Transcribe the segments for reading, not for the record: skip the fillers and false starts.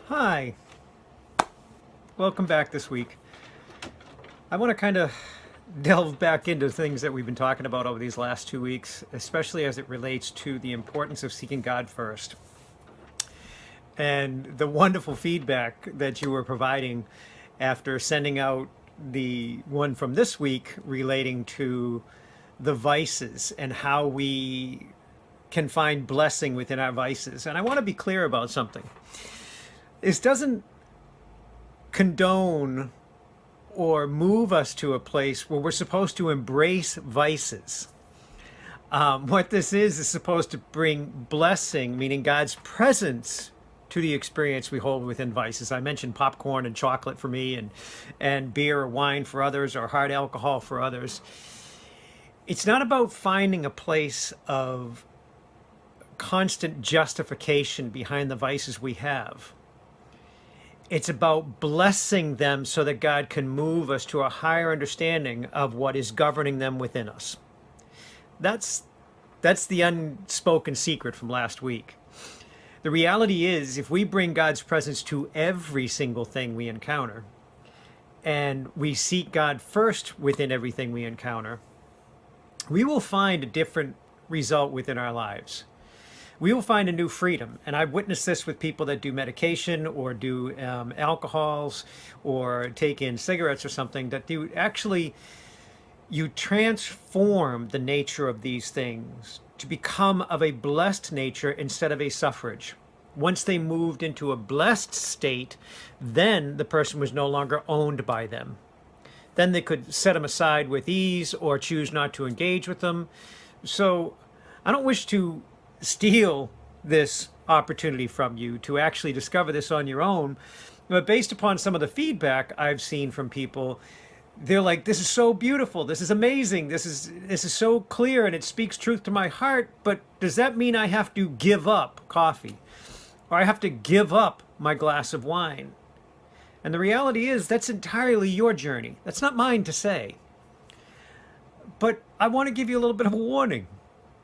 Hi, welcome back this week. I want to kind of delve back into things that we've been talking about over these last 2 weeks, especially as it relates to the importance of seeking God first. And the wonderful feedback that you were providing after sending out the one from this week relating to the vices and how we can find blessing within our vices. And I want to be clear about something. This doesn't condone or move us to a place where we're supposed to embrace vices. What this is supposed to bring blessing, meaning God's presence, to the experience we hold within vices. I mentioned popcorn and chocolate for me, and beer or wine for others, or hard alcohol for others. It's not about finding a place of constant justification behind the vices we have. It's about blessing them so that God can move us to a higher understanding of what is governing them within us. That's the unspoken secret from last week. The reality is, if we bring God's presence to every single thing we encounter, and we seek God first within everything we encounter, we will find a different result within our lives. We will find a new freedom. And I've witnessed this with people that do medication or do alcohols or take in cigarettes or something, that you transform the nature of these things to become of a blessed nature instead of a suffrage. Once they moved into a blessed state, then the person was no longer owned by them. Then they could set them aside with ease or choose not to engage with them. So I don't wish to steal this opportunity from you to actually discover this on your own. But based upon some of the feedback I've seen from people, they're like, this is so beautiful. This is amazing. This is so clear and it speaks truth to my heart. But does that mean I have to give up coffee? Or I have to give up my glass of wine? And the reality is that's entirely your journey. That's not mine to say. But I want to give you a little bit of a warning.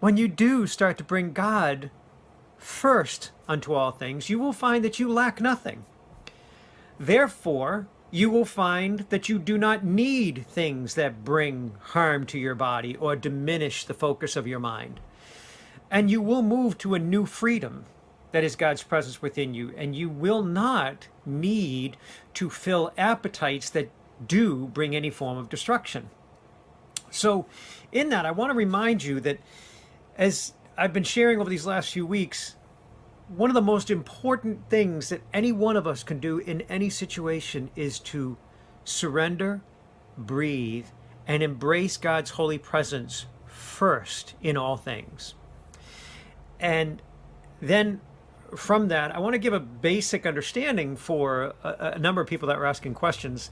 When you do start to bring God first unto all things, you will find that you lack nothing. Therefore, you will find that you do not need things that bring harm to your body or diminish the focus of your mind. And you will move to a new freedom that is God's presence within you. And you will not need to fill appetites that do bring any form of destruction. So in that, I want to remind you that as I've been sharing over these last few weeks, one of the most important things that any one of us can do in any situation is to surrender, breathe, and embrace God's holy presence first in all things. And then from that, I want to give a basic understanding for a number of people that were asking questions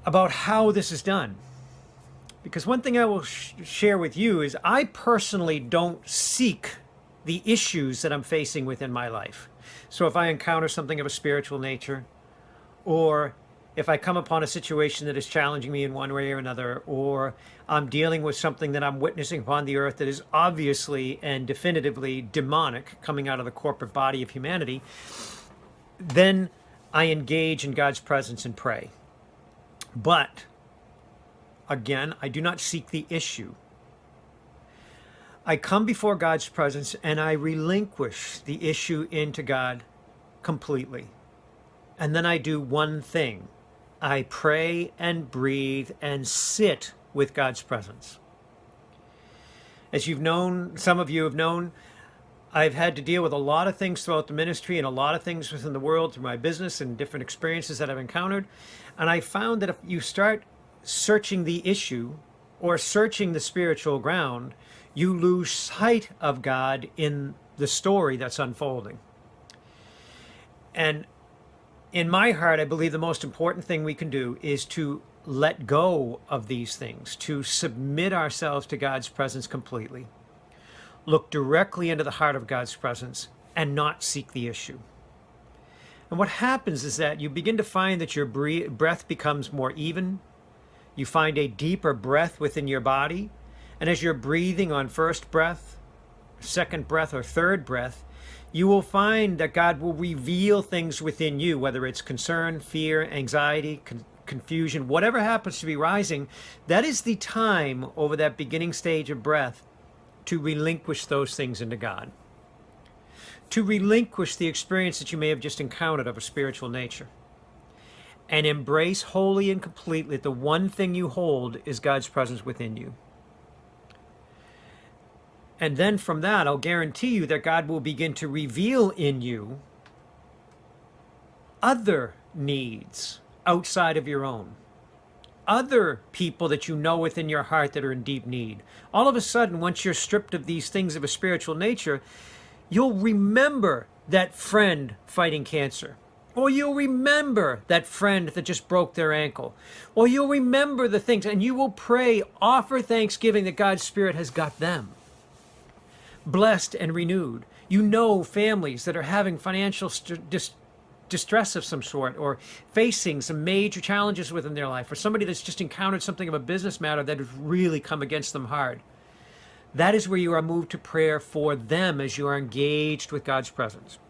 about how this is done. Because one thing I will share with you is I personally don't seek the issues that I'm facing within my life. So if I encounter something of a spiritual nature, or if I come upon a situation that is challenging me in one way or another, or I'm dealing with something that I'm witnessing upon the earth that is obviously and definitively demonic coming out of the corporate body of humanity, then I engage in God's presence and pray. But again, I do not seek the issue. I come before God's presence and I relinquish the issue into God completely. And then I do one thing. I pray and breathe and sit with God's presence. As you've known, some of you have known, I've had to deal with a lot of things throughout the ministry and a lot of things within the world through my business and different experiences that I've encountered. And I found that if you start searching the issue or searching the spiritual ground, you lose sight of God in the story that's unfolding. And in my heart, I believe the most important thing we can do is to let go of these things, to submit ourselves to God's presence completely, look directly into the heart of God's presence, and not seek the issue. And what happens is that you begin to find that your breath becomes more even. You find a deeper breath within your body. And as you're breathing on first breath, second breath, or third breath, You will find that God will reveal things within you, whether it's concern, fear, anxiety, confusion, whatever happens to be rising. That is the time over that beginning stage of breath to relinquish those things into God, to relinquish the experience that you may have just encountered of a spiritual nature, and embrace wholly and completely the one thing you hold is God's presence within you. And then from that, I'll guarantee you that God will begin to reveal in you other needs outside of your own, other people that you know within your heart that are in deep need. All of a sudden, once you're stripped of these things of a spiritual nature, you'll remember that friend fighting cancer. Or you'll remember that friend that just broke their ankle. Or you'll remember the things, and you will pray, offer thanksgiving that God's Spirit has got them blessed and renewed. You know families that are having financial distress of some sort, or facing some major challenges within their life, or somebody that's just encountered something of a business matter that has really come against them hard. That is where you are moved to prayer for them as you are engaged with God's presence.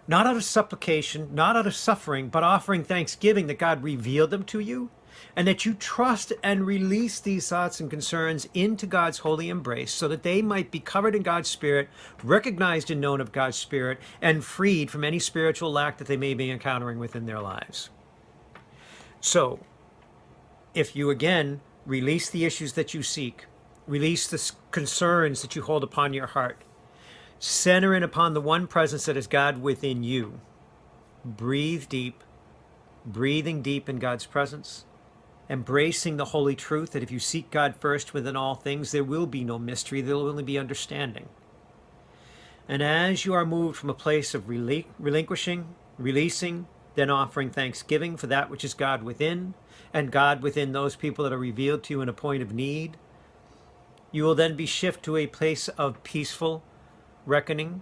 Not out of supplication, not out of suffering, but offering thanksgiving that God revealed them to you, and that you trust and release these thoughts and concerns into God's holy embrace so that they might be covered in God's Spirit, recognized and known of God's Spirit, and freed from any spiritual lack that they may be encountering within their lives. So, if you again release the issues that you seek, release the concerns that you hold upon your heart, center in upon the one presence that is God within you, breathe deep, breathing deep in God's presence, embracing the holy truth that if you seek God first within all things, there will be no mystery, there will only be understanding. And as you are moved from a place of relinquishing, releasing, then offering thanksgiving for that which is God within, and God within those people that are revealed to you in a point of need, you will then be shifted to a place of peaceful reckoning,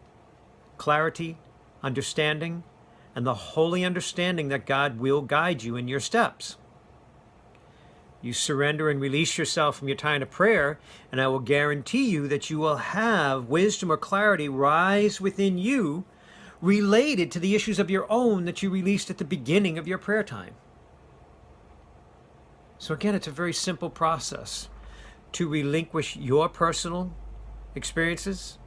clarity, understanding, and the holy understanding that God will guide you in your steps. You surrender and release yourself from your time of prayer, and I will guarantee you that you will have wisdom or clarity rise within you related to the issues of your own that you released at the beginning of your prayer time. So again, it's a very simple process to relinquish your personal experiences,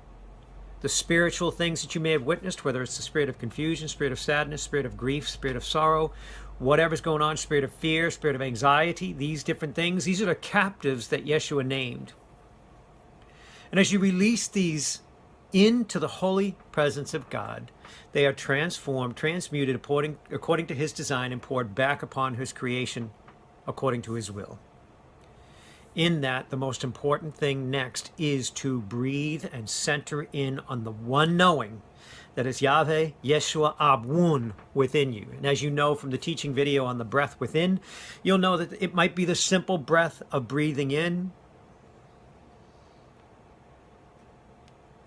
the spiritual things that you may have witnessed, whether it's the spirit of confusion, spirit of sadness, spirit of grief, spirit of sorrow, whatever's going on, spirit of fear, spirit of anxiety, these different things. These are the captives that Yeshua named. And as you release these into the holy presence of God, they are transformed, transmuted according to his design, and poured back upon his creation according to his will. In that, the most important thing next is to breathe and center in on the one knowing that is Yahweh, Yeshua, Abun within you. And as you know from the teaching video on the breath within, you'll know that it might be the simple breath of breathing in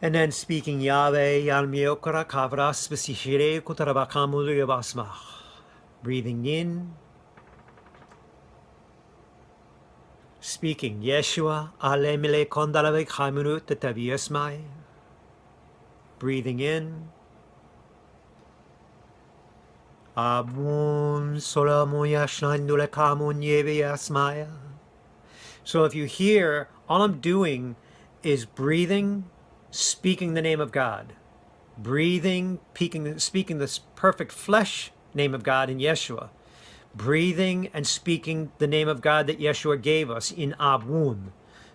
and then speaking Yahweh, Yalmiokara, Kavras, Besishire, Kutarabakamulu, Yabasma. Breathing in, speaking Yeshua, Alemile Kondalave Kamunu Tetaviasmai. Breathing in, Abun Solamoya Shandula Kamun Yeviasmaya. So if you hear, all I'm doing is breathing, speaking the name of God. Breathing, speaking this perfect flesh name of God in Yeshua. Breathing and speaking the name of God that Yeshua gave us in Abun.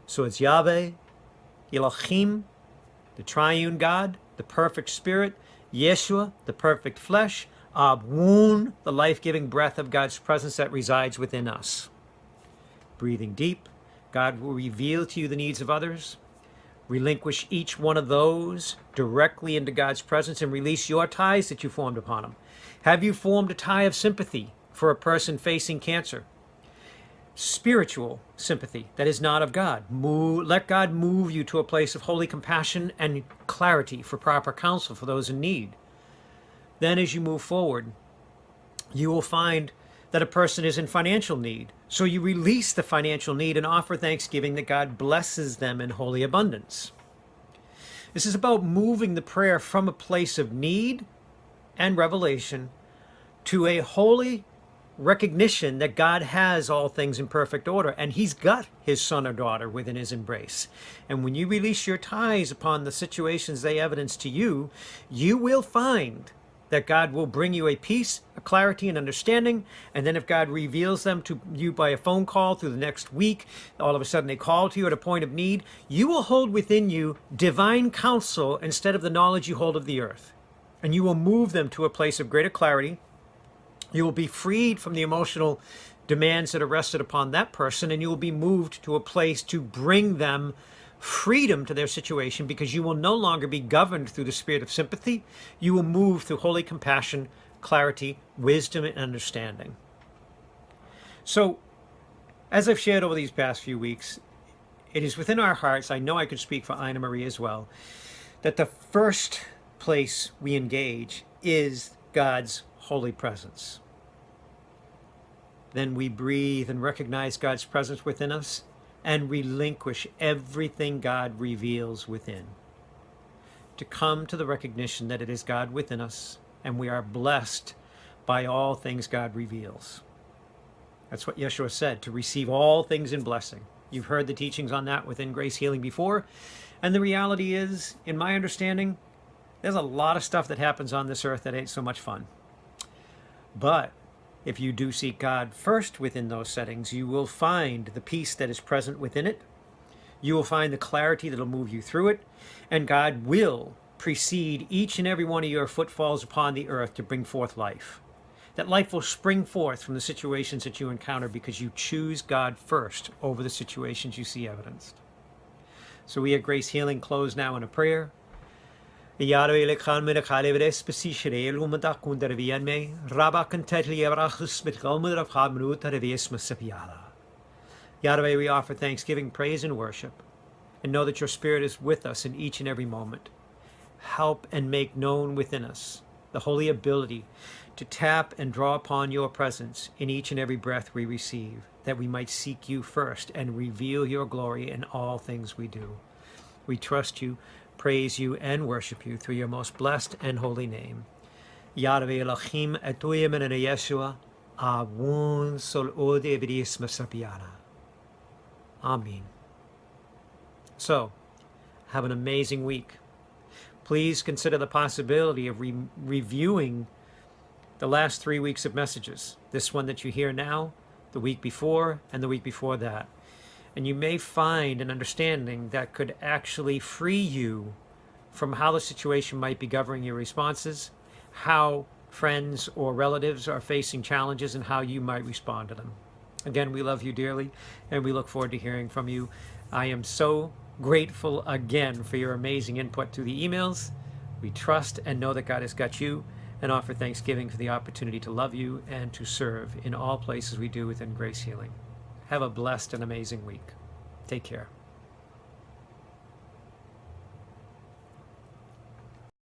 So it's Yahweh, Elohim, the triune God, the perfect spirit, Yeshua, the perfect flesh, Abun, the life-giving breath of God's presence that resides within us. Breathing deep, God will reveal to you the needs of others. Relinquish each one of those directly into God's presence and release your ties that you formed upon him. Have you formed a tie of sympathy for a person facing cancer? Spiritual sympathy that is not of God. Let God move you to a place of holy compassion and clarity for proper counsel for those in need. Then as you move forward, you will find that a person is in financial need. So you release the financial need and offer thanksgiving that God blesses them in holy abundance. This is about moving the prayer from a place of need and revelation to a holy recognition that God has all things in perfect order, and he's got his son or daughter within his embrace. And when you release your ties upon the situations they evidence to you, you will find that God will bring you a peace, a clarity, and understanding. And then if God reveals them to you by a phone call through the next week, all of a sudden they call to you at a point of need, you will hold within you divine counsel instead of the knowledge you hold of the earth. And you will move them to a place of greater clarity. You will be freed from the emotional demands that are rested upon that person, and you will be moved to a place to bring them freedom to their situation, because you will no longer be governed through the spirit of sympathy. You will move through holy compassion, clarity, wisdom, and understanding. So, as I've shared over these past few weeks, it is within our hearts, I know I could speak for Ina Marie as well, that the first place we engage is God's holy presence. Then we breathe and recognize God's presence within us and relinquish everything God reveals within, to come to the recognition that it is God within us and we are blessed by all things God reveals. That's what Yeshua said, to receive all things in blessing. You've heard the teachings on that within Grace Healing before, and the reality is, in my understanding, there's a lot of stuff that happens on this earth that ain't so much fun. But if you do seek God first within those settings, you will find the peace that is present within it. You will find the clarity that will move you through it. And God will precede each and every one of your footfalls upon the earth to bring forth life. That life will spring forth from the situations that you encounter because you choose God first over the situations you see evidenced. So we at Grace Healing close now in a prayer. Yahweh lekhan me khale vres pesishre lumata kundervian me raba contetli avrachus mit galmud of hamru tarevies masapiala. Yahweh, we offer thanksgiving, praise, and worship, and know that your Spirit is with us in each and every moment. Help and make known within us the holy ability to tap and draw upon your presence in each and every breath we receive, that we might seek you first and reveal your glory in all things we do. We trust you, praise you, and worship you through your most blessed and holy name. Yahweh Elohim etoyem en Yeshua avun sol ode evris masapiana. Amen. So, have an amazing week. Please consider the possibility of reviewing the last 3 weeks of messages. This one that you hear now, the week before, and the week before that. And you may find an understanding that could actually free you from how the situation might be governing your responses, how friends or relatives are facing challenges, and how you might respond to them. Again, we love you dearly, and we look forward to hearing from you. I am so grateful again for your amazing input through the emails. We trust and know that God has got you, and offer thanksgiving for the opportunity to love you and to serve in all places we do within Grace Healing. Have a blessed and amazing week. Take care.